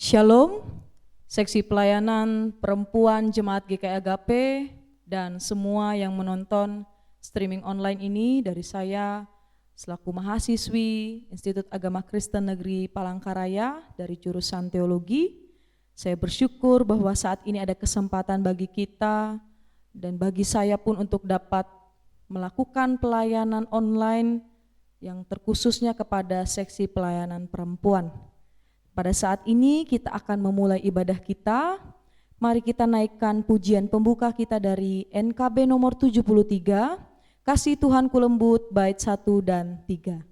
Shalom, seksi pelayanan perempuan Jemaat GKI Agape dan semua yang menonton streaming online ini dari saya selaku mahasiswi Institut Agama Kristen Negeri Palangkaraya dari jurusan Teologi. Saya bersyukur bahwa saat ini ada kesempatan bagi kita dan bagi saya pun untuk dapat melakukan pelayanan online yang terkhususnya kepada seksi pelayanan perempuan. Pada saat ini kita akan memulai ibadah kita. Mari kita naikkan pujian pembuka kita dari NKB nomor 73, Kasih Tuhanku Lembut, bait 1 dan 3.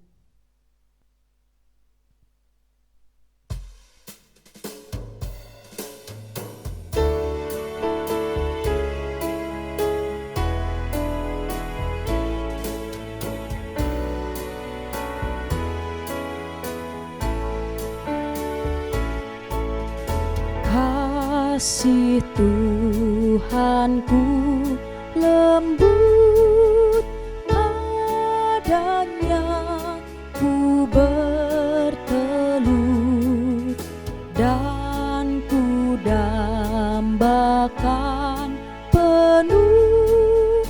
Kasih Tuhanku lembut, padanya ku bertelut dan ku dambakan penuh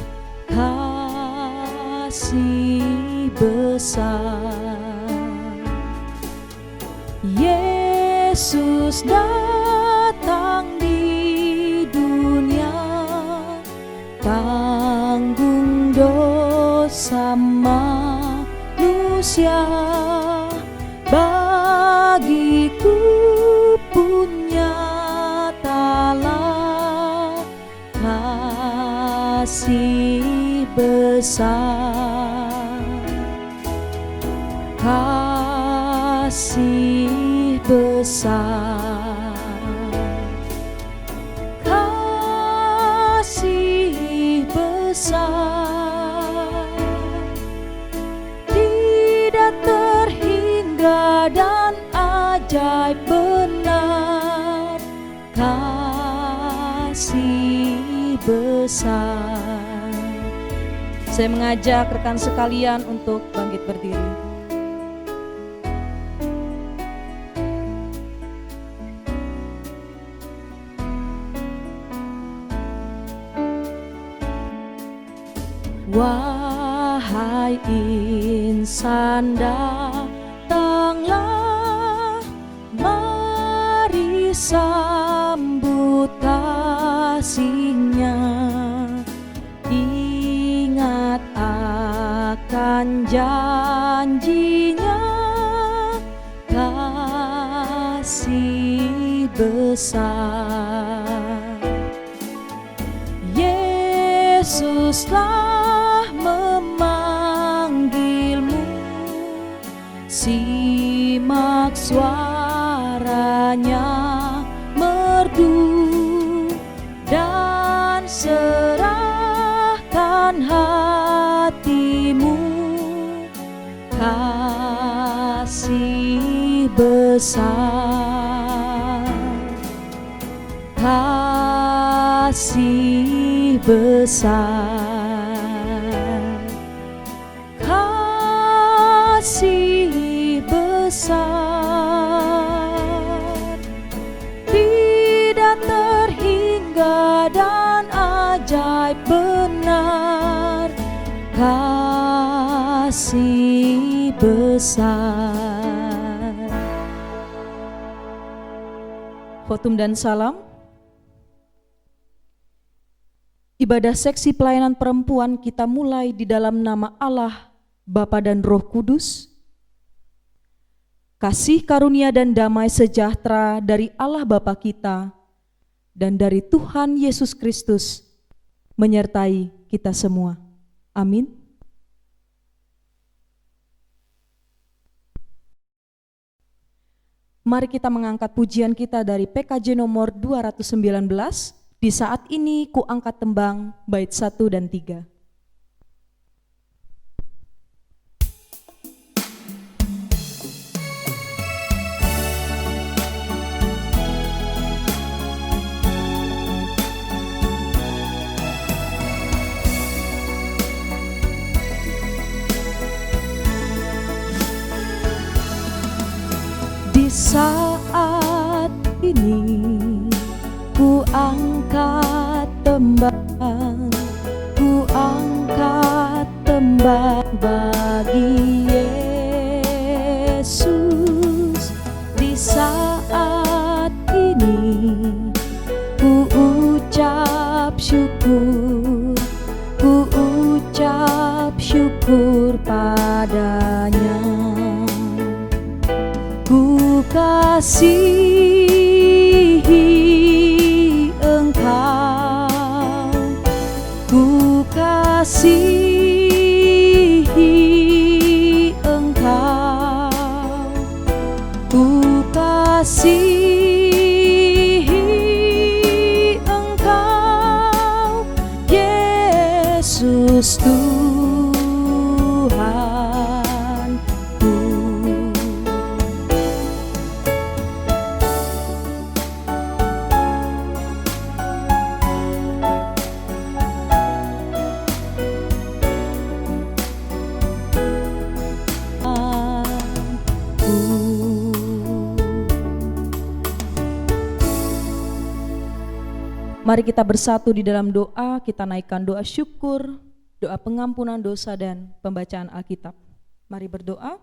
kasih besar. Yesus datang di dunia, tanggung dosa manusia, bagiku pun nyatalah kasih besar, kasih besar. Tidak terhingga dan ajaib benar, kasih besar. Saya mengajak rekan sekalian untuk bangkit berdiri. Wahai insan, datanglah, mari sambut kasih-Nya. Ingat akan janji-Nya, kasih besar. Yesuslah memanggilmu, simak suaranya merdu dan serahkan hatimu, kasih besar, kasih besar, kasih besar. Tidak terhingga dan ajaib benar, kasih besar. Khotum dan salam. Ibadah seksi pelayanan perempuan kita mulai di dalam nama Allah, Bapa dan Roh Kudus. Kasih karunia dan damai sejahtera dari Allah Bapa kita dan dari Tuhan Yesus Kristus menyertai kita semua. Amin. Mari kita mengangkat pujian kita dari PKJ nomor 219. Di saat ini ku angkat tembang bait 1 dan 3. Di saat ini ku angkat tembang, ku angkat tembang bagi Yesus. Di saat ini ku ucap syukur, ku ucap syukur padanya. Ku kasihi Engkau, ku kasihi Engkau, ku kasihi Engkau, Yesus Tuhanku. Mari kita bersatu di dalam doa, kita naikkan doa syukur, doa pengampunan dosa dan pembacaan Alkitab. Mari berdoa.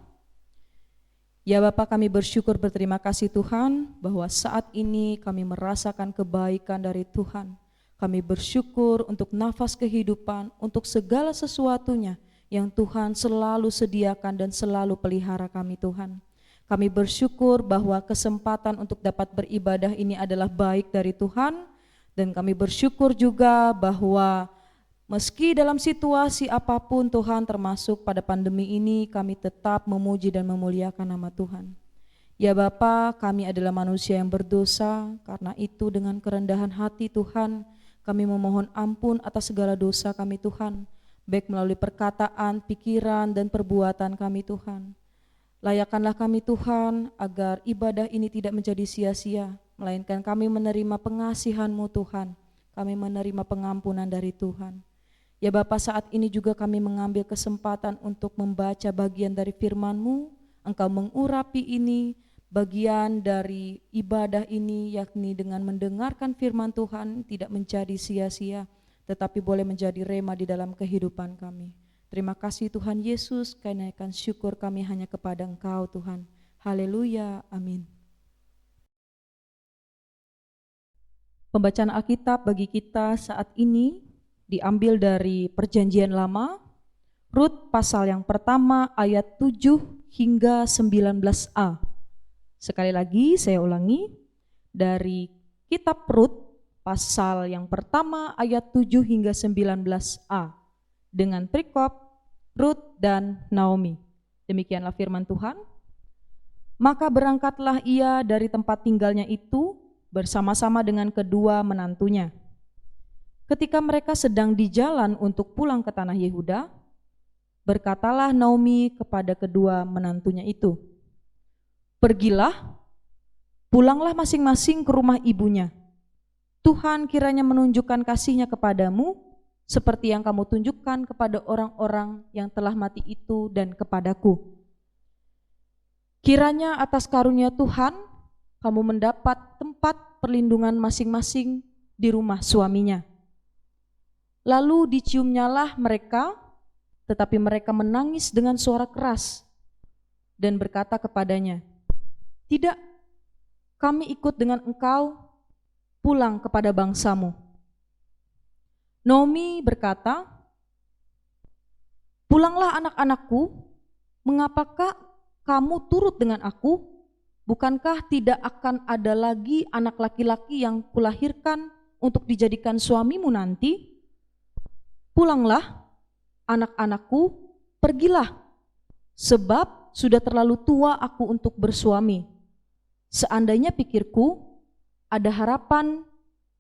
Ya Bapa, kami bersyukur berterima kasih Tuhan bahwa saat ini kami merasakan kebaikan dari Tuhan. Kami bersyukur untuk nafas kehidupan, untuk segala sesuatunya yang Tuhan selalu sediakan dan selalu pelihara kami Tuhan. Kami bersyukur bahwa kesempatan untuk dapat beribadah ini adalah baik dari Tuhan. Dan kami bersyukur juga bahwa meski dalam situasi apapun Tuhan, termasuk pada pandemi ini, kami tetap memuji dan memuliakan nama Tuhan. Ya Bapa, kami adalah manusia yang berdosa, karena itu dengan kerendahan hati Tuhan, kami memohon ampun atas segala dosa kami Tuhan, baik melalui perkataan, pikiran, dan perbuatan kami Tuhan. Layakkanlah kami Tuhan agar ibadah ini tidak menjadi sia-sia, melainkan kami menerima pengasihan-Mu Tuhan, kami menerima pengampunan dari Tuhan. Ya Bapa, saat ini juga kami mengambil kesempatan untuk membaca bagian dari firman-Mu. Engkau mengurapi ini, bagian dari ibadah ini, yakni dengan mendengarkan firman Tuhan tidak menjadi sia-sia, tetapi boleh menjadi rema di dalam kehidupan kami. Terima kasih Tuhan Yesus, karena akan syukur kami hanya kepada Engkau Tuhan. Haleluya, amin. Pembacaan Alkitab bagi kita saat ini diambil dari Perjanjian Lama, Rut pasal yang pertama ayat 7 hingga 19a. Sekali lagi saya ulangi, dari kitab Rut pasal yang pertama ayat 7 hingga 19a dengan perikop Rut dan Naomi. Demikianlah firman Tuhan. Maka berangkatlah ia dari tempat tinggalnya itu bersama-sama dengan kedua menantunya. Ketika mereka sedang di jalan untuk pulang ke tanah Yehuda, berkatalah Naomi kepada kedua menantunya itu, "Pergilah, pulanglah masing-masing ke rumah ibunya. Tuhan kiranya menunjukkan kasih-Nya kepadamu, seperti yang kamu tunjukkan kepada orang-orang yang telah mati itu dan kepadaku. Kiranya atas karunia Tuhan, kamu mendapat tempat perlindungan masing-masing di rumah suaminya." Lalu diciumnyalah mereka, tetapi mereka menangis dengan suara keras dan berkata kepadanya, "Tidak, kami ikut dengan engkau pulang kepada bangsamu." Naomi berkata, "Pulanglah anak-anakku, mengapakah kamu turut dengan aku? Bukankah tidak akan ada lagi anak laki-laki yang kulahirkan untuk dijadikan suamimu nanti? Pulanglah, anak-anakku, pergilah, sebab sudah terlalu tua aku untuk bersuami. Seandainya pikirku, ada harapan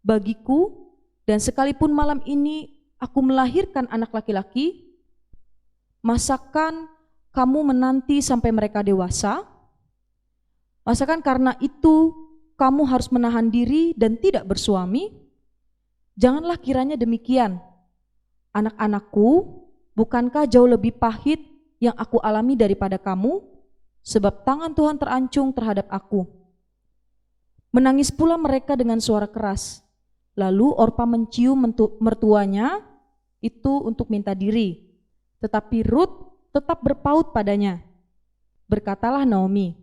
bagiku, dan sekalipun malam ini aku melahirkan anak laki-laki, masakan kamu menanti sampai mereka dewasa? Masakan karena itu kamu harus menahan diri dan tidak bersuami? Janganlah kiranya demikian. Anak-anakku, bukankah jauh lebih pahit yang aku alami daripada kamu? Sebab tangan Tuhan terancung terhadap aku. Menangis pula mereka dengan suara keras. Lalu Orpa mencium mertuanya itu untuk minta diri. Tetapi Rut tetap berpaut padanya. Berkatalah Naomi,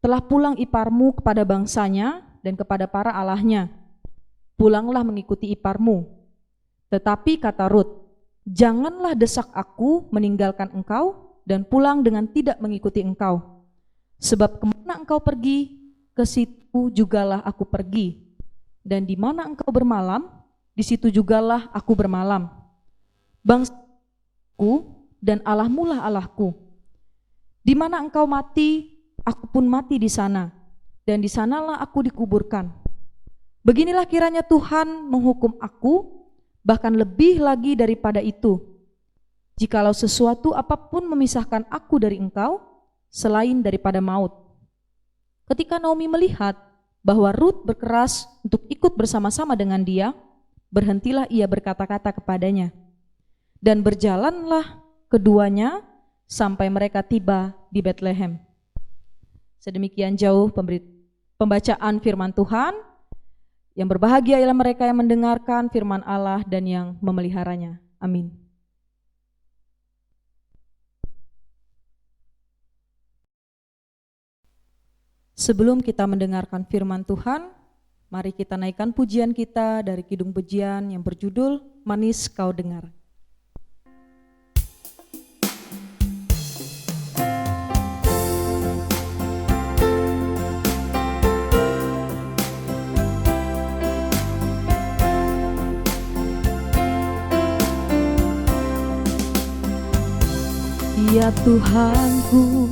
telah pulang iparmu kepada bangsanya dan kepada para allahnya. Pulanglah mengikuti iparmu. Tetapi kata Rut, janganlah desak aku meninggalkan engkau dan pulang dengan tidak mengikuti engkau. Sebab kemana engkau pergi, ke situ jugalah aku pergi. Dan di mana engkau bermalam, di situ jugalah aku bermalam. Bangsaku dan Allahmu lah Allahku. Di mana engkau mati, aku pun mati di sana. Dan di sanalah aku dikuburkan. Beginilah kiranya Tuhan menghukum aku, bahkan lebih lagi daripada itu, jikalau sesuatu apapun memisahkan aku dari engkau, selain daripada maut. Ketika Naomi melihat bahwa Rut berkeras untuk ikut bersama-sama dengan dia, berhentilah ia berkata-kata kepadanya. Dan berjalanlah keduanya sampai mereka tiba di Betlehem. Sedemikian jauh pembacaan firman Tuhan. Yang berbahagia ialah mereka yang mendengarkan firman Allah dan yang memeliharanya. Amin. Sebelum kita mendengarkan firman Tuhan, mari kita naikkan pujian kita dari Kidung Pujian yang berjudul Manis Kau Dengar. Ya Tuhanku,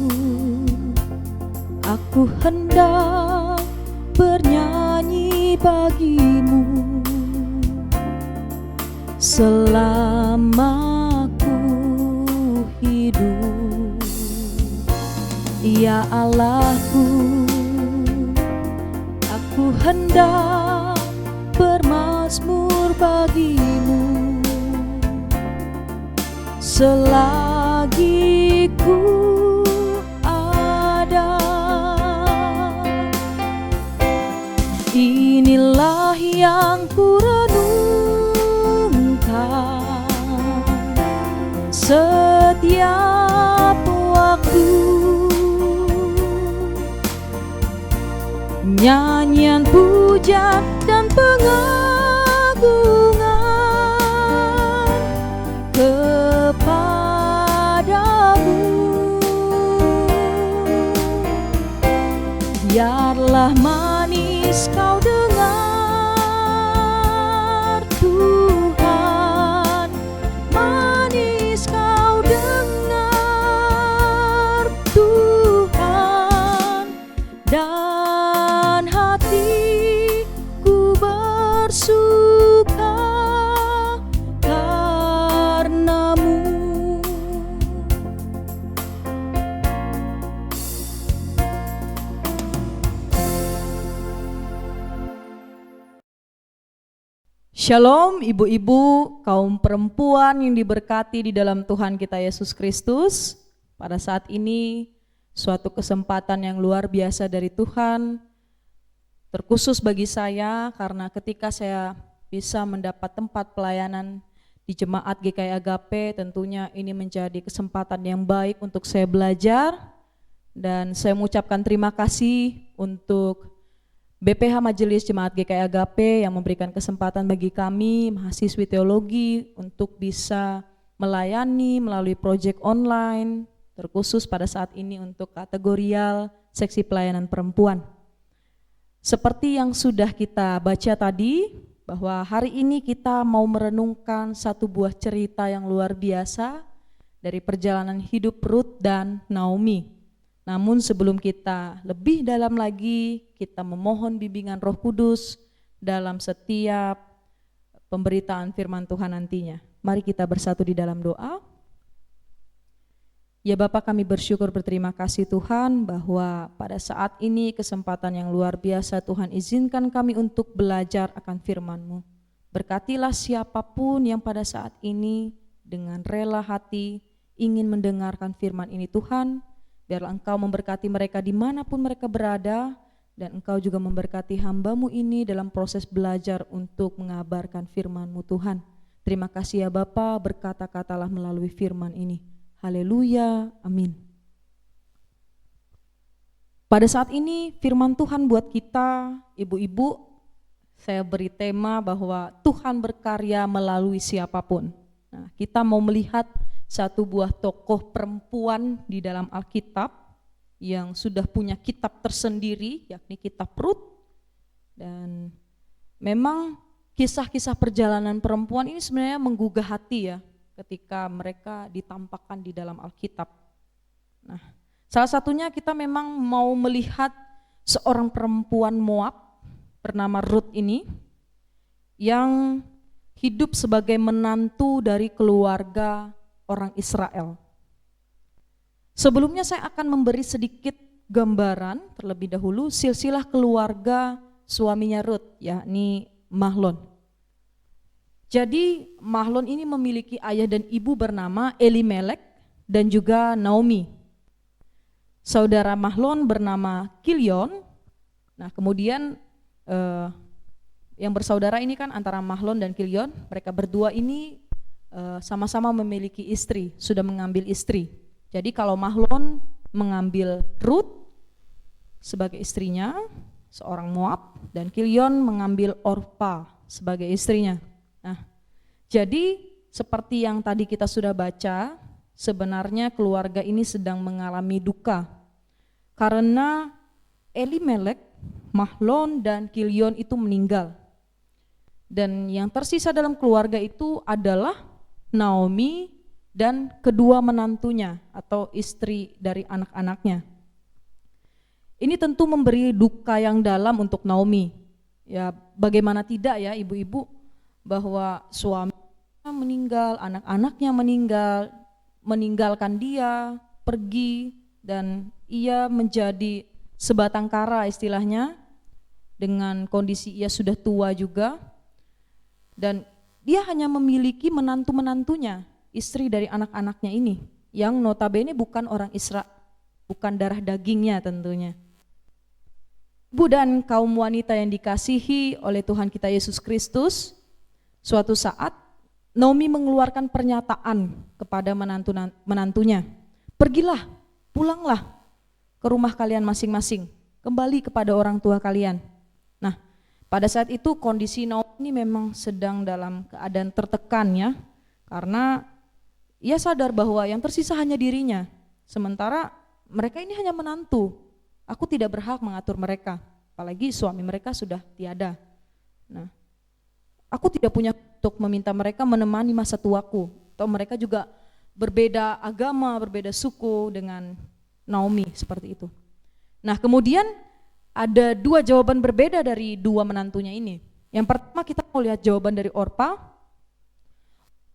aku hendak bernyanyi bagimu selama ku hidup. Ya Allahku, aku hendak bermazmur bagimu selagi ku ada. Inilah yang ku renungkan setiap waktu, nyanyian puja dan pengagungan kepadamu. Biarlah manis kau dengar Tuhan, manis kau dengar Tuhan, dan hatiku bersuka karenamu. Shalom ibu-ibu, kaum perempuan yang diberkati di dalam Tuhan kita Yesus Kristus. Pada saat ini suatu kesempatan yang luar biasa dari Tuhan, terkhusus bagi saya karena ketika saya bisa mendapat tempat pelayanan di Jemaat GKI Agape, tentunya ini menjadi kesempatan yang baik untuk saya belajar, dan saya mengucapkan terima kasih untuk BPH Majelis Jemaat GKI Agape yang memberikan kesempatan bagi kami mahasiswi teologi untuk bisa melayani melalui proyek online, terkhusus pada saat ini untuk kategorial seksi pelayanan perempuan. Seperti yang sudah kita baca tadi, bahwa hari ini kita mau merenungkan satu buah cerita yang luar biasa dari perjalanan hidup Rut dan Naomi. Namun sebelum kita lebih dalam lagi, kita memohon bimbingan Roh Kudus dalam setiap pemberitaan firman Tuhan nantinya. Mari kita bersatu di dalam doa. Ya Bapa, kami bersyukur berterima kasih Tuhan bahwa pada saat ini kesempatan yang luar biasa Tuhan izinkan kami untuk belajar akan firman-Mu. Berkatilah siapapun yang pada saat ini dengan rela hati ingin mendengarkan firman ini Tuhan. Biarlah Engkau memberkati mereka dimanapun mereka berada, dan Engkau juga memberkati hamba-Mu ini dalam proses belajar untuk mengabarkan firman-Mu Tuhan. Terima kasih ya Bapa, berkata-katalah melalui firman ini. Haleluya, amin. Pada saat ini firman Tuhan buat kita, ibu-ibu, saya beri tema bahwa Tuhan berkarya melalui siapapun. Nah, kita mau melihat satu buah tokoh perempuan di dalam Alkitab yang sudah punya kitab tersendiri, yakni kitab Rut. Dan memang kisah-kisah perjalanan perempuan ini sebenarnya menggugah hati ya, ketika mereka ditampakkan di dalam Alkitab. Nah, salah satunya kita memang mau melihat seorang perempuan Moab bernama Rut ini yang hidup sebagai menantu dari keluarga orang Israel. Sebelumnya saya akan memberi sedikit gambaran terlebih dahulu silsilah keluarga suaminya Rut, yakni Mahlon. Jadi Mahlon ini memiliki ayah dan ibu bernama Elimelek dan juga Naomi. Saudara Mahlon bernama Kilion. Nah, kemudian yang bersaudara ini kan antara Mahlon dan Kilion, mereka berdua ini sama-sama memiliki istri, sudah mengambil istri. Jadi kalau Mahlon mengambil Rut sebagai istrinya, seorang Moab, dan Kilion mengambil Orpa sebagai istrinya. Nah, jadi seperti yang tadi kita sudah baca, sebenarnya keluarga ini sedang mengalami duka karena Elimelek, Mahlon, dan Kilion itu meninggal. Dan yang tersisa dalam keluarga itu adalah Naomi dan kedua menantunya atau istri dari anak-anaknya. Ini tentu memberi duka yang dalam untuk Naomi. Ya, bagaimana tidak ya ibu-ibu, bahwa suaminya meninggal, anak-anaknya meninggal, meninggalkan dia, pergi, dan ia menjadi sebatang kara istilahnya, dengan kondisi ia sudah tua juga, dan dia hanya memiliki menantu-menantunya, istri dari anak-anaknya ini, yang notabene bukan orang Israel, bukan darah dagingnya tentunya. Ibu dan kaum wanita yang dikasihi oleh Tuhan kita Yesus Kristus, suatu saat Naomi mengeluarkan pernyataan kepada menantunya, pergilah, pulanglah ke rumah kalian masing-masing, kembali kepada orang tua kalian. Nah, pada saat itu kondisi Naomi ini memang sedang dalam keadaan tertekan ya, karena ia sadar bahwa yang tersisa hanya dirinya, sementara mereka ini hanya menantu. Aku tidak berhak mengatur mereka, apalagi suami mereka sudah tiada. Nah, aku tidak punya untuk meminta mereka menemani masa tuaku, atau mereka juga berbeda agama, berbeda suku dengan Naomi seperti itu. Nah, kemudian ada dua jawaban berbeda dari dua menantunya ini. Yang pertama kita mau lihat jawaban dari Orpa,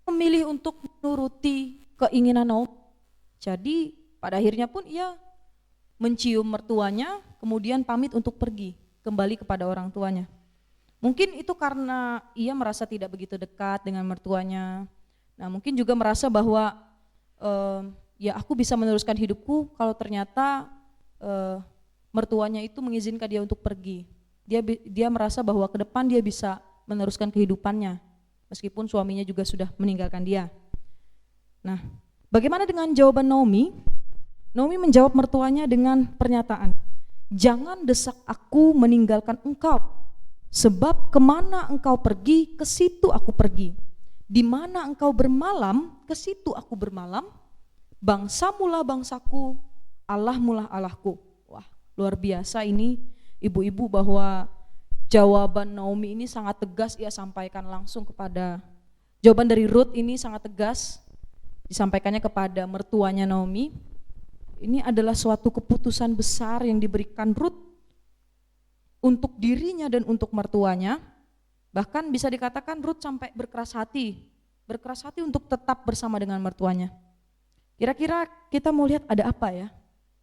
memilih untuk menuruti keinginan Naomi. Jadi pada akhirnya pun ia mencium mertuanya, kemudian pamit untuk pergi kembali kepada orang tuanya. Mungkin itu karena ia merasa tidak begitu dekat dengan mertuanya. Nah, mungkin juga merasa bahwa ya aku bisa meneruskan hidupku kalau ternyata mertuanya itu mengizinkan dia untuk pergi. Dia merasa bahwa ke depan dia bisa meneruskan kehidupannya, meskipun suaminya juga sudah meninggalkan dia. Nah, bagaimana dengan jawaban Naomi? Naomi menjawab mertuanya dengan pernyataan, jangan desak aku meninggalkan engkau, sebab kemana engkau pergi, ke situ aku pergi. Di mana engkau bermalam, ke situ aku bermalam. Bangsamulah bangsaku, Allahmulah Allahku. Wah, luar biasa ini ibu-ibu, bahwa jawaban Naomi ini sangat tegas ia sampaikan langsung kepada, jawaban dari Rut ini sangat tegas disampaikannya kepada mertuanya Naomi. Ini adalah suatu keputusan besar yang diberikan Rut untuk dirinya dan untuk mertuanya. Bahkan bisa dikatakan Rut sampai berkeras hati untuk tetap bersama dengan mertuanya. Kira-kira kita mau lihat ada apa ya?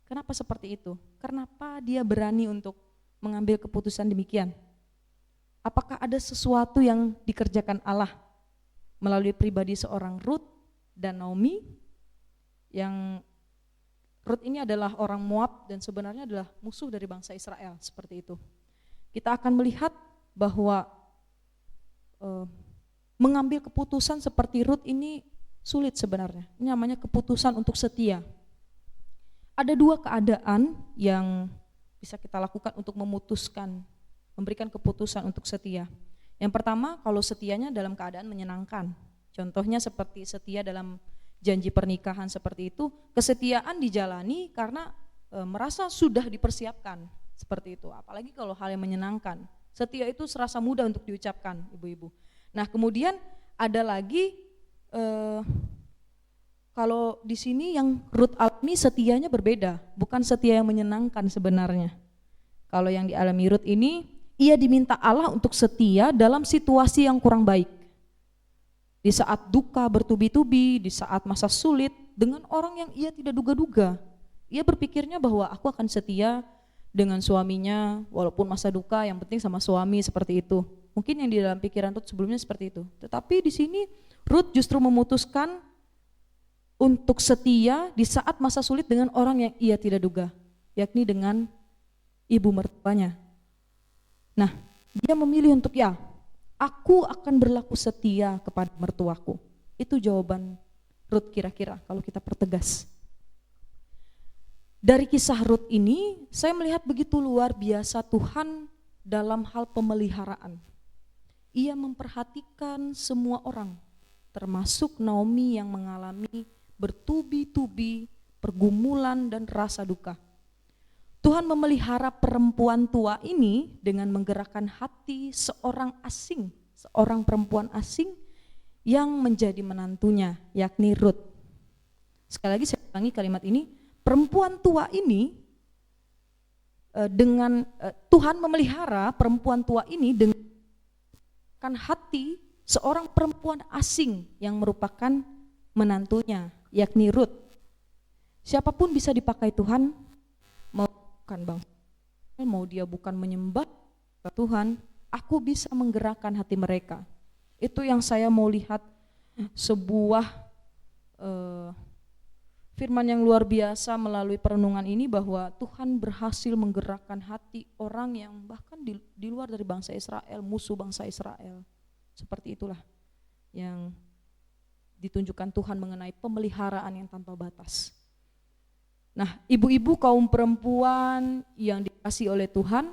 Kenapa seperti itu? Kenapa dia berani untuk mengambil keputusan demikian? Apakah ada sesuatu yang dikerjakan Allah melalui pribadi seorang Rut dan Naomi yang Rut ini adalah orang Moab dan sebenarnya adalah musuh dari bangsa Israel, seperti itu. Kita akan melihat bahwa mengambil keputusan seperti Rut ini sulit sebenarnya. Ini namanya keputusan untuk setia. Ada dua keadaan yang bisa kita lakukan untuk memutuskan, memberikan keputusan untuk setia. Yang pertama, kalau setianya dalam keadaan menyenangkan. Contohnya seperti setia dalam janji pernikahan seperti itu, kesetiaan dijalani karena merasa sudah dipersiapkan seperti itu. Apalagi kalau hal yang menyenangkan. Setia itu serasa mudah untuk diucapkan, ibu-ibu. Nah, kemudian ada lagi kalau di sini yang Rut alami setianya berbeda, bukan setia yang menyenangkan sebenarnya. Kalau yang dialami Rut ini, ia diminta Allah untuk setia dalam situasi yang kurang baik. Di saat duka bertubi-tubi, di saat masa sulit, dengan orang yang ia tidak duga-duga. Ia berpikirnya bahwa aku akan setia dengan suaminya, walaupun masa duka yang penting sama suami, seperti itu. Mungkin yang di dalam pikiran Rut sebelumnya seperti itu. Tetapi di sini Rut justru memutuskan untuk setia di saat masa sulit dengan orang yang ia tidak duga, yakni dengan ibu mertuanya. Nah, dia memilih untuk aku akan berlaku setia kepada mertuaku. Itu jawaban Rut kira-kira kalau kita pertegas. Dari kisah Rut ini, saya melihat begitu luar biasa Tuhan dalam hal pemeliharaan. Ia memperhatikan semua orang, termasuk Naomi yang mengalami bertubi-tubi pergumulan dan rasa duka. Tuhan memelihara perempuan tua ini dengan menggerakkan hati seorang asing, seorang perempuan asing yang menjadi menantunya, yakni Rut. Sekali lagi saya ulangi kalimat ini, perempuan tua ini Tuhan memelihara perempuan tua ini dengan hati seorang perempuan asing yang merupakan menantunya, yakni Rut. Siapapun bisa dipakai Tuhan, mau dia bukan menyembah Tuhan, aku bisa menggerakkan hati mereka. Itu yang saya mau lihat, sebuah firman yang luar biasa melalui perenungan ini, bahwa Tuhan berhasil menggerakkan hati orang yang bahkan di luar dari bangsa Israel, musuh bangsa Israel. Seperti itulah yang ditunjukkan Tuhan mengenai pemeliharaan yang tanpa batas. Nah, ibu-ibu kaum perempuan yang dikasihi oleh Tuhan,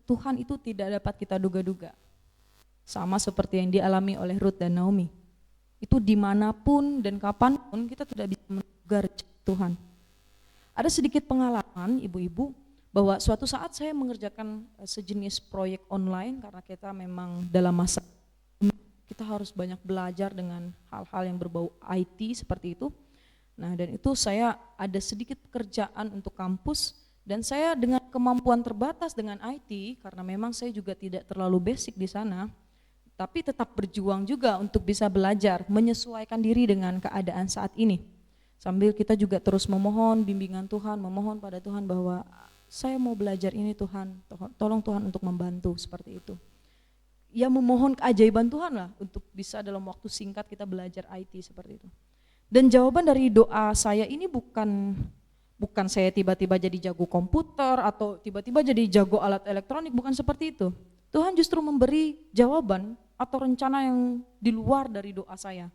Tuhan itu tidak dapat kita duga-duga. Sama seperti yang dialami oleh Rut dan Naomi. Itu dimanapun dan kapanpun kita tidak bisa menduga Tuhan. Ada sedikit pengalaman ibu-ibu, bahwa suatu saat saya mengerjakan sejenis proyek online, karena kita memang dalam masa kita harus banyak belajar dengan hal-hal yang berbau IT seperti itu. Nah, dan itu saya ada sedikit pekerjaan untuk kampus, dan saya dengan kemampuan terbatas dengan IT, karena memang saya juga tidak terlalu basic di sana, tapi tetap berjuang juga untuk bisa belajar, menyesuaikan diri dengan keadaan saat ini. Sambil kita juga terus memohon bimbingan Tuhan, memohon pada Tuhan bahwa saya mau belajar ini Tuhan, tolong Tuhan untuk membantu, seperti itu. Ya, memohon keajaiban Tuhan lah untuk bisa dalam waktu singkat kita belajar IT seperti itu. Dan jawaban dari doa saya ini bukan saya tiba-tiba jadi jago komputer atau tiba-tiba jadi jago alat elektronik, bukan seperti itu. Tuhan justru memberi jawaban atau rencana yang di luar dari doa saya.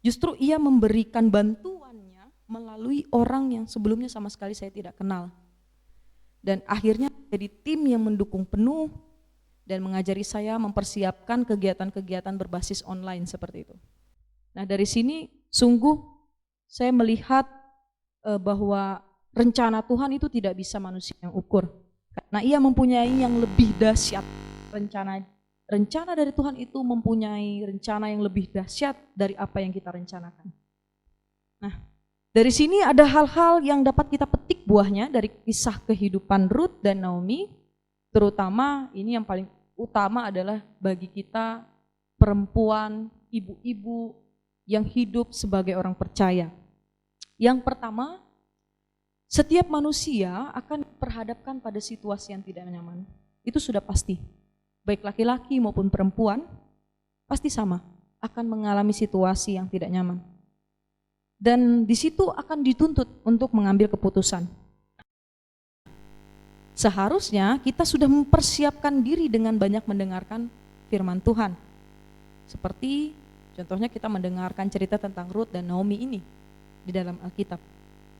Justru ia memberikan bantuannya melalui orang yang sebelumnya sama sekali saya tidak kenal. Dan akhirnya jadi tim yang mendukung penuh dan mengajari saya mempersiapkan kegiatan-kegiatan berbasis online seperti itu. Nah, dari sini sungguh saya melihat bahwa rencana Tuhan itu tidak bisa manusia yang ukur. Karena ia mempunyai yang lebih dahsyat. Rencana dari Tuhan itu mempunyai rencana yang lebih dahsyat dari apa yang kita rencanakan. Nah, dari sini ada hal-hal yang dapat kita petik buahnya dari kisah kehidupan Rut dan Naomi. Terutama ini yang paling utama adalah bagi kita perempuan, ibu-ibu yang hidup sebagai orang percaya. Yang pertama, setiap manusia akan diperhadapkan pada situasi yang tidak nyaman. Itu sudah pasti. Baik laki-laki maupun perempuan, pasti sama, akan mengalami situasi yang tidak nyaman. dan di situ akan dituntut untuk mengambil keputusan. Seharusnya kita sudah mempersiapkan diri dengan banyak mendengarkan firman Tuhan. Seperti contohnya kita mendengarkan cerita tentang Ruth dan Naomi ini di dalam Alkitab.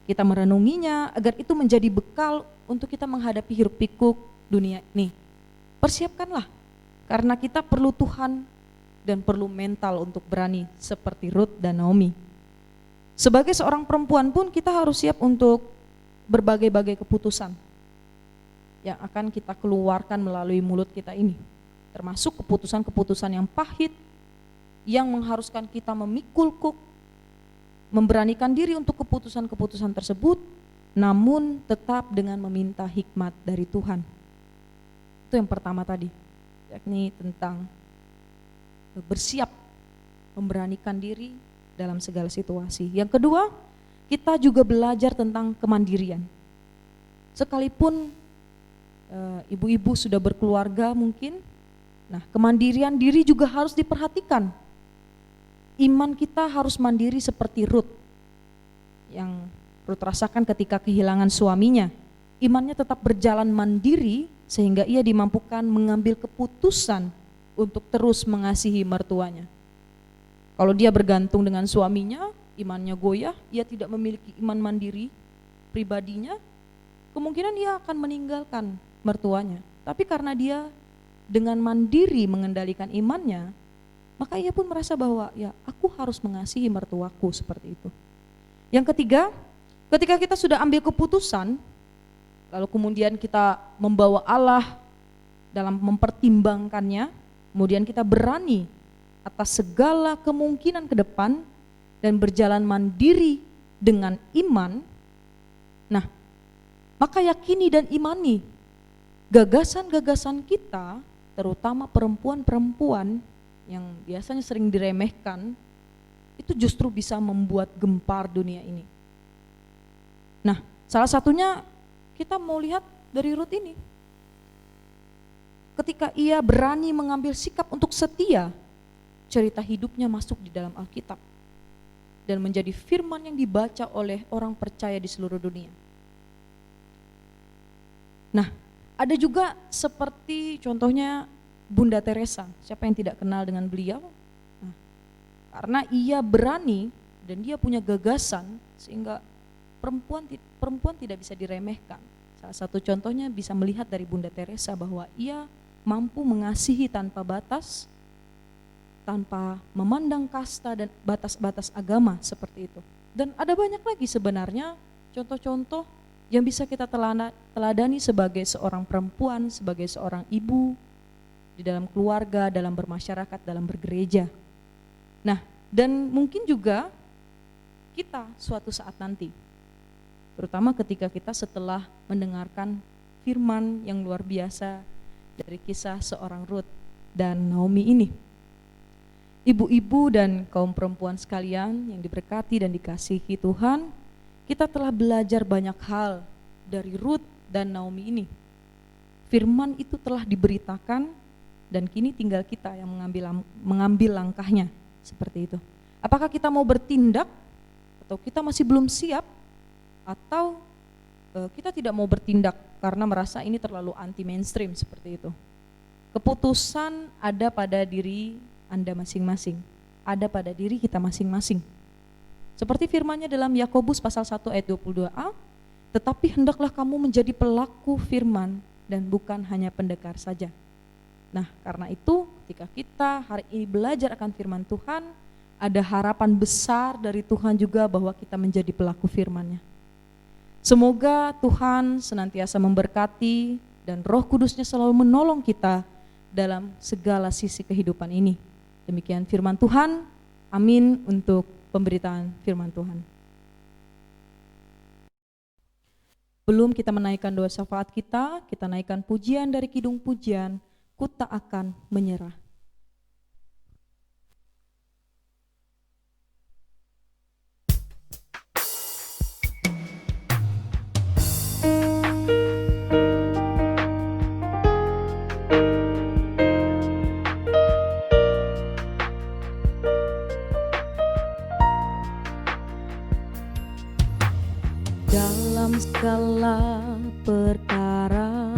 Kita merenunginya agar itu menjadi bekal untuk kita menghadapi hiruk pikuk dunia ini. Persiapkanlah, karena kita perlu Tuhan dan perlu mental untuk berani seperti Ruth dan Naomi. Sebagai seorang perempuan pun kita harus siap untuk berbagai-bagai keputusan yang akan kita keluarkan melalui mulut kita ini. Termasuk keputusan-keputusan yang pahit, yang mengharuskan kita memikul kuk, memberanikan diri untuk keputusan-keputusan tersebut, namun tetap dengan meminta hikmat dari Tuhan. Itu yang pertama tadi, yakni tentang bersiap, memberanikan diri dalam segala situasi. Yang kedua, kita juga belajar tentang kemandirian. Sekalipun ibu-ibu sudah berkeluarga mungkin, nah kemandirian diri juga harus diperhatikan. Iman kita harus mandiri seperti Ruth, yang Ruth rasakan ketika kehilangan suaminya. Imannya tetap berjalan mandiri sehingga ia dimampukan mengambil keputusan untuk terus mengasihi mertuanya. Kalau dia bergantung dengan suaminya, imannya goyah, ia tidak memiliki iman mandiri pribadinya, kemungkinan ia akan meninggalkan mertuanya. Tapi karena dia dengan mandiri mengendalikan imannya, maka ia pun merasa bahwa ya aku harus mengasihi mertuaku seperti itu. Yang ketiga, ketika kita sudah ambil keputusan, lalu kemudian kita membawa Allah dalam mempertimbangkannya, kemudian kita berani atas segala kemungkinan ke depan dan berjalan mandiri dengan iman. Nah, maka yakini dan imani gagasan-gagasan kita, terutama perempuan-perempuan yang biasanya sering diremehkan, itu justru bisa membuat gempar dunia ini. Nah, salah satunya kita mau lihat dari Ruth ini. Ketika ia berani mengambil sikap untuk setia, cerita hidupnya masuk di dalam Alkitab dan menjadi firman yang dibaca oleh orang percaya di seluruh dunia. Nah, ada juga seperti contohnya Bunda Teresa. Siapa yang tidak kenal dengan beliau? Nah, karena ia berani dan dia punya gagasan sehingga perempuan tidak bisa diremehkan. Salah satu contohnya bisa melihat dari Bunda Teresa bahwa ia mampu mengasihi tanpa batas, tanpa memandang kasta dan batas-batas agama seperti itu. Dan ada banyak lagi sebenarnya contoh-contoh yang bisa kita teladani sebagai seorang perempuan, sebagai seorang ibu, di dalam keluarga, dalam bermasyarakat, dalam bergereja. Nah, dan mungkin juga kita suatu saat nanti, terutama ketika kita setelah mendengarkan firman yang luar biasa dari kisah seorang Ruth dan Naomi ini. Ibu-ibu dan kaum perempuan sekalian yang diberkati dan dikasihi Tuhan, kita telah belajar banyak hal dari Ruth dan Naomi ini. Firman itu telah diberitakan dan kini tinggal kita yang mengambil langkahnya seperti itu. Apakah kita mau bertindak atau kita masih belum siap, atau kita tidak mau bertindak karena merasa ini terlalu anti mainstream seperti itu. Keputusan ada pada diri Anda masing-masing, ada pada diri kita masing-masing. Seperti firman-Nya dalam Yakobus pasal 1 ayat 22a, tetapi hendaklah kamu menjadi pelaku firman dan bukan hanya pendekar saja. Nah, karena itu ketika kita hari ini belajar akan firman Tuhan, ada harapan besar dari Tuhan juga bahwa kita menjadi pelaku firman-Nya. Semoga Tuhan senantiasa memberkati dan Roh Kudus-Nya selalu menolong kita dalam segala sisi kehidupan ini. Demikian firman Tuhan. Amin untuk pemberitaan firman Tuhan. Belum kita menaikkan doa syafaat kita naikkan pujian dari Kidung Pujian, Ku Tak Akan Menyerah. segala perkara.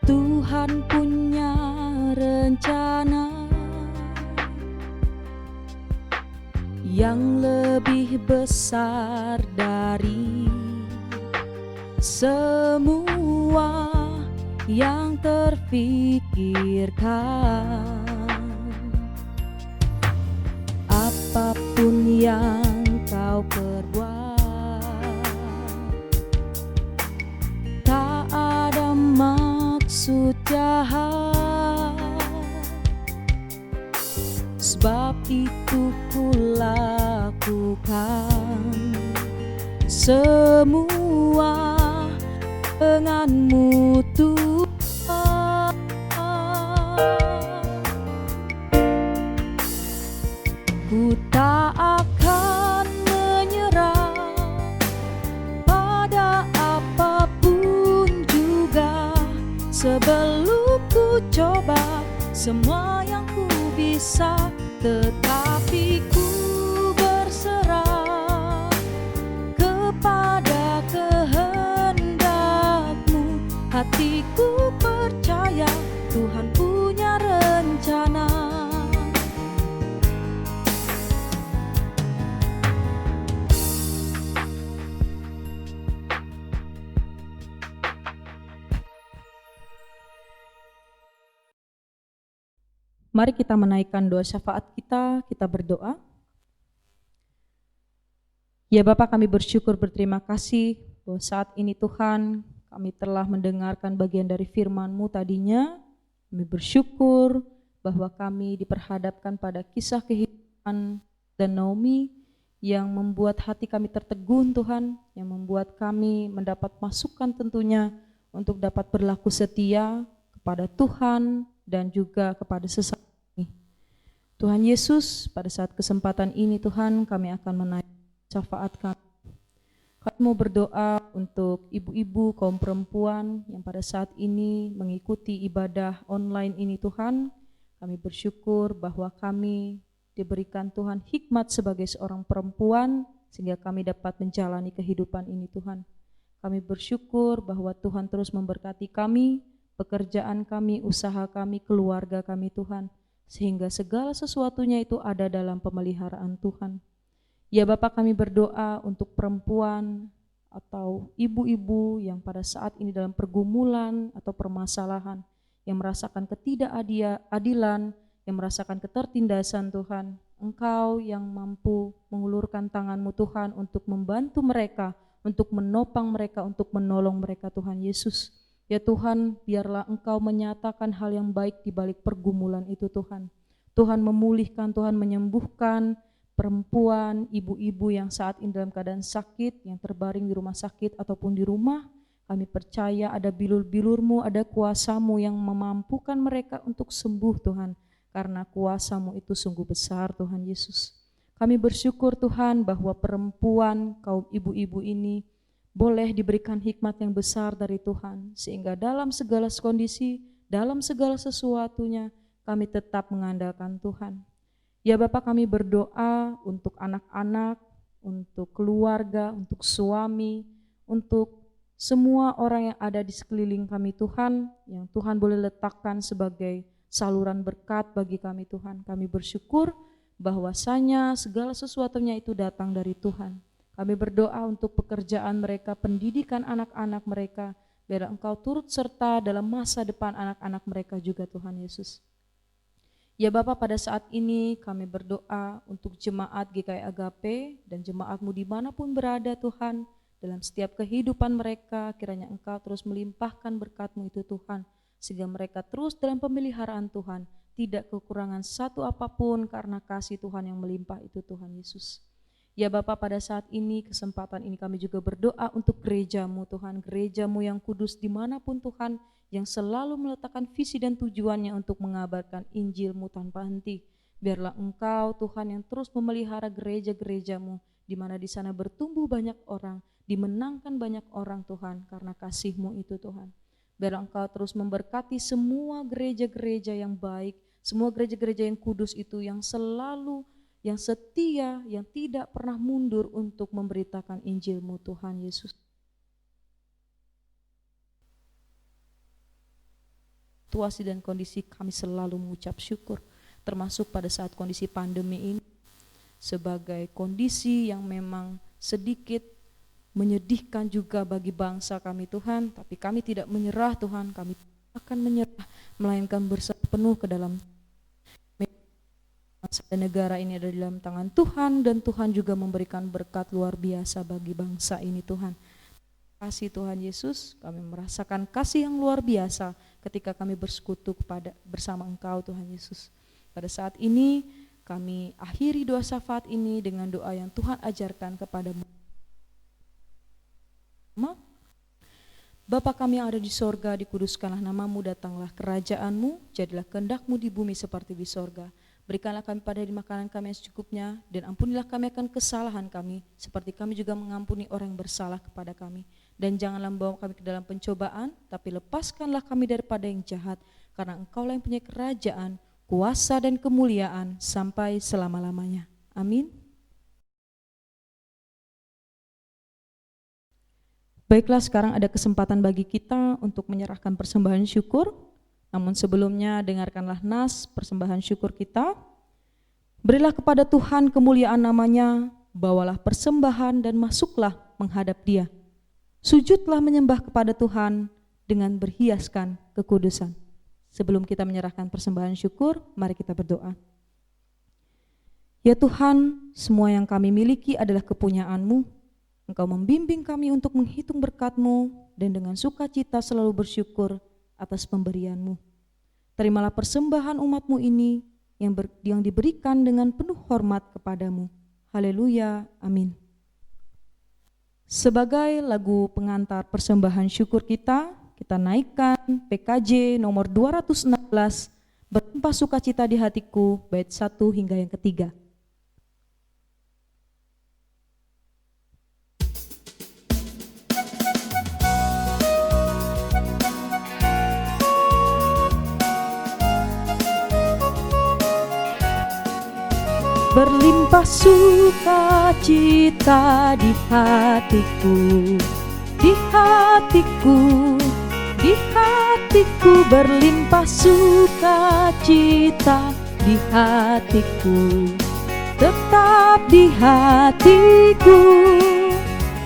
Tuhan punya rencana yang lebih besar dari semua yang terfikirkan. Apapun yang kau perbuat, tak ada maksud jahat, sebab itu ku lakukan semua denganmu Tuhan. Ku tak akan menyerah pada apapun juga, sebelum ku coba semua yang ku bisa, tetapi ku berserah kepada kehendak-Mu. Hatiku percaya Tuhan punya rencana. Mari kita menaikkan doa syafaat kita berdoa. Ya Bapa, kami bersyukur berterima kasih bahwa saat ini Tuhan kami telah mendengarkan bagian dari firman-Mu tadinya. Kami bersyukur bahwa kami diperhadapkan pada kisah kehidupan dan Naomi yang membuat hati kami tertegun Tuhan, yang membuat kami mendapat masukan tentunya untuk dapat berlaku setia kepada Tuhan dan juga kepada sesama. Tuhan Yesus, pada saat kesempatan ini Tuhan kami akan menaikkan syafaat kami. Kami mau berdoa untuk ibu-ibu kaum perempuan yang pada saat ini mengikuti ibadah online ini Tuhan. Kami bersyukur bahwa kami diberikan Tuhan hikmat sebagai seorang perempuan sehingga kami dapat menjalani kehidupan ini Tuhan. Kami bersyukur bahwa Tuhan terus memberkati kami, pekerjaan kami, usaha kami, keluarga kami Tuhan, sehingga segala sesuatunya itu ada dalam pemeliharaan Tuhan. Ya Bapa, kami berdoa untuk perempuan atau ibu-ibu yang pada saat ini dalam pergumulan atau permasalahan, yang merasakan ketidakadilan, yang merasakan ketertindasan Tuhan. Engkau yang mampu mengulurkan tangan-Mu Tuhan untuk membantu mereka, untuk menopang mereka, untuk menolong mereka Tuhan Yesus. Ya Tuhan, biarlah Engkau menyatakan hal yang baik di balik pergumulan itu Tuhan. Tuhan memulihkan, Tuhan menyembuhkan perempuan, ibu-ibu yang saat ini dalam keadaan sakit, yang terbaring di rumah sakit ataupun di rumah. Kami percaya ada bilur-bilur-Mu, ada kuasa-Mu yang memampukan mereka untuk sembuh Tuhan. Karena kuasa-Mu itu sungguh besar Tuhan Yesus. Kami bersyukur Tuhan bahwa perempuan, kaum ibu-ibu ini boleh diberikan hikmat yang besar dari Tuhan, sehingga dalam segala kondisi, dalam segala sesuatunya, kami tetap mengandalkan Tuhan. Ya Bapa, kami berdoa untuk anak-anak, untuk keluarga, untuk suami, untuk semua orang yang ada di sekeliling kami Tuhan, yang Tuhan boleh letakkan sebagai saluran berkat bagi kami Tuhan. Kami bersyukur bahwasanya segala sesuatunya itu datang dari Tuhan. Kami berdoa untuk pekerjaan mereka, pendidikan anak-anak mereka, biar Engkau turut serta dalam masa depan anak-anak mereka juga Tuhan Yesus. Ya Bapa, pada saat ini kami berdoa untuk jemaat GKI Agape dan jemaat-Mu dimanapun berada Tuhan, dalam setiap kehidupan mereka, kiranya Engkau terus melimpahkan berkat-Mu itu Tuhan, sehingga mereka terus dalam pemeliharaan Tuhan, tidak kekurangan satu apapun karena kasih Tuhan yang melimpah itu Tuhan Yesus. Ya Bapa, pada saat ini, kesempatan ini kami juga berdoa untuk gereja-Mu Tuhan, gereja-Mu yang kudus dimanapun Tuhan, yang selalu meletakkan visi dan tujuannya untuk mengabarkan Injil-Mu tanpa henti. Biarlah Engkau Tuhan yang terus memelihara gereja-gereja-Mu, di mana di sana bertumbuh banyak orang, dimenangkan banyak orang Tuhan karena kasih-Mu itu Tuhan. Biarlah Engkau terus memberkati semua gereja-gereja yang baik, semua gereja-gereja yang kudus itu yang selalu yang setia, yang tidak pernah mundur untuk memberitakan Injil-Mu Tuhan Yesus. Situasi dan kondisi kami selalu mengucap syukur, termasuk pada saat kondisi pandemi ini, sebagai kondisi yang memang sedikit menyedihkan juga bagi bangsa kami Tuhan, tapi kami tidak menyerah Tuhan, kami akan menyerah, melainkan berserah penuh ke dalam bangsa dan negara ini ada di dalam tangan Tuhan, dan Tuhan juga memberikan berkat luar biasa bagi bangsa ini Tuhan. Kasih Tuhan Yesus, kami merasakan kasih yang luar biasa ketika kami bersekutu bersama Engkau Tuhan Yesus. Pada saat ini kami akhiri doa syafaat ini dengan doa yang Tuhan ajarkan kepadamu. Bapa kami yang ada di sorga, dikuduskanlah namamu, datanglah kerajaan-Mu, jadilah kehendak-Mu di bumi seperti di sorga. Berikanlah kami pada hari makanan kami yang secukupnya, dan ampunilah kami akan kesalahan kami, seperti kami juga mengampuni orang yang bersalah kepada kami. Dan janganlah membawa kami ke dalam pencobaan, tapi lepaskanlah kami daripada yang jahat, karena Engkaulah yang punya kerajaan, kuasa dan kemuliaan sampai selama-lamanya. Amin. Baiklah, sekarang ada kesempatan bagi kita untuk menyerahkan persembahan syukur. Namun sebelumnya dengarkanlah nas persembahan syukur kita. Berilah kepada Tuhan kemuliaan namanya, bawalah persembahan dan masuklah menghadap Dia. Sujudlah menyembah kepada Tuhan dengan berhiaskan kekudusan. Sebelum kita menyerahkan persembahan syukur, mari kita berdoa. Ya Tuhan, semua yang kami miliki adalah kepunyaan-Mu. Engkau membimbing kami untuk menghitung berkat-Mu dan dengan sukacita selalu bersyukur atas pemberian-Mu. Terimalah persembahan umat-Mu ini yang diberikan dengan penuh hormat kepadamu. Haleluya, amin. Sebagai lagu pengantar persembahan syukur kita naikkan PKJ nomor 216, Berlimpah Sukacita di Hatiku, bait 1 hingga yang ketiga. Berlimpah sukacita di hatiku, di hatiku, di hatiku, berlimpah sukacita di hatiku, tetap di hatiku.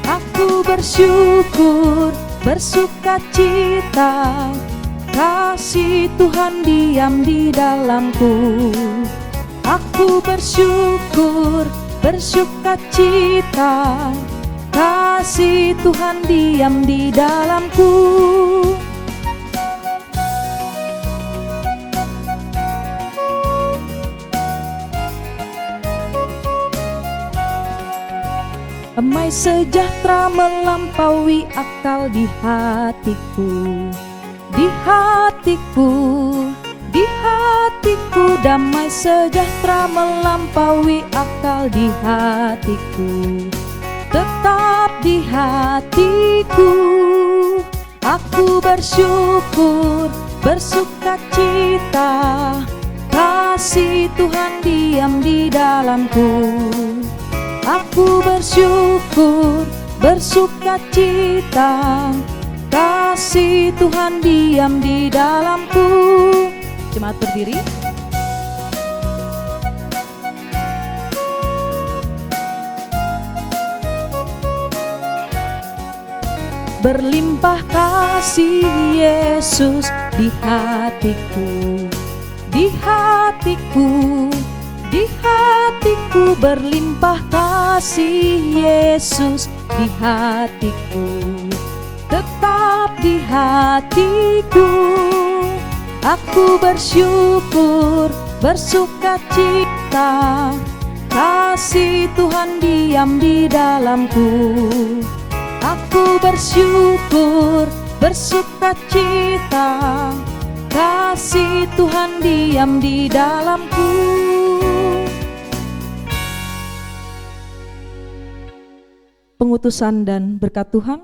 Aku bersyukur, bersukacita, kasih Tuhan diam di dalamku. Aku bersyukur, bersukacita, kasih Tuhan diam di dalamku. Damai sejahtera melampaui akal di hatiku, di hatiku, di hatiku, damai sejahtera melampaui akal di hatiku, tetap di hatiku. Aku bersyukur, bersukacita, kasih Tuhan diam di dalamku. Aku bersyukur, bersukacita, kasih Tuhan diam di dalamku. Jemaat berdiri. Berlimpah kasih Yesus di hatiku, di hatiku, di hatiku, berlimpah kasih Yesus di hatiku, tetap di hatiku. Aku bersyukur, bersukacita, kasih Tuhan diam di dalamku. Aku bersyukur, bersukacita, kasih Tuhan diam di dalamku. Pengutusan dan berkat Tuhan.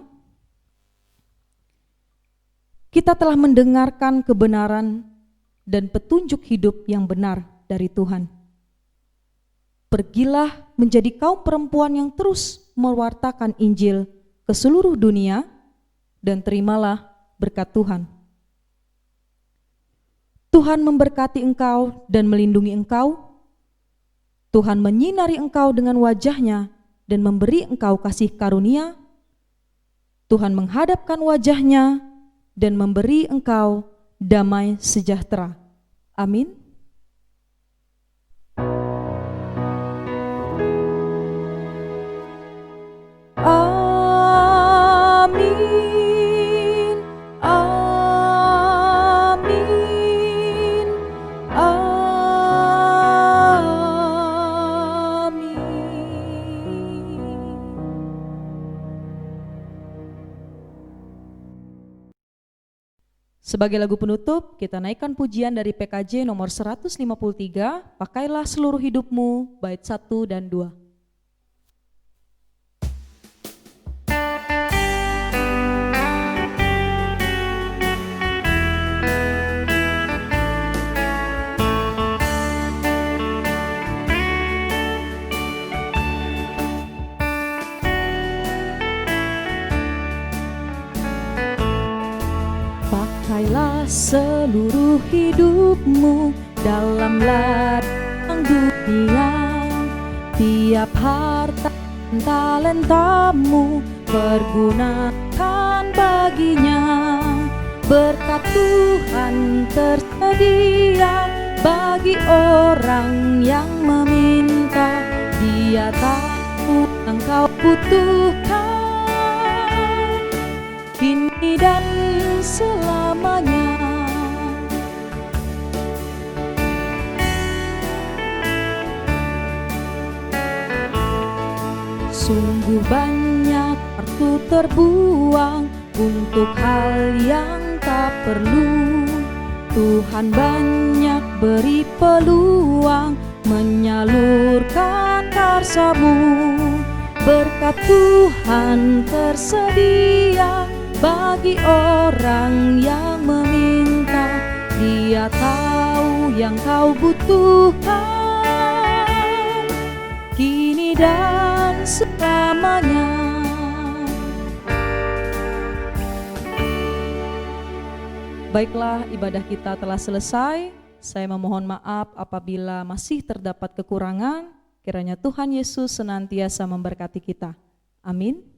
Kita telah mendengarkan kebenaran dan petunjuk hidup yang benar dari Tuhan. Pergilah menjadi kaum perempuan yang terus mewartakan Injil ke seluruh dunia, dan terimalah berkat Tuhan. Tuhan memberkati engkau dan melindungi engkau. Tuhan menyinari engkau dengan wajah-Nya dan memberi engkau kasih karunia. Tuhan menghadapkan wajah-Nya dan memberi engkau damai sejahtera. Amin. Amin. Amin. Amin. Sebagai lagu penutup, kita naikkan pujian dari PKJ nomor 153, Pakailah Seluruh Hidupmu, bait 1 dan 2. Pakailah seluruh hidupmu dalam ladang dunia. Tiap harta dan talentamu pergunakan baginya. Berkat Tuhan tersedia bagi orang yang meminta. Dia tahu yang kau butuhkan kini dan selamanya. Sungguh banyak waktu terbuang untuk hal yang tak perlu. Tuhan banyak beri peluang menyalurkan karsa-Mu. Berkat Tuhan tersedia bagi orang yang meminta. Dia tahu yang kau butuhkan kini dan selamanya. Baiklah, ibadah kita telah selesai. Saya memohon maaf apabila masih terdapat kekurangan. Kiranya Tuhan Yesus senantiasa memberkati kita. Amin.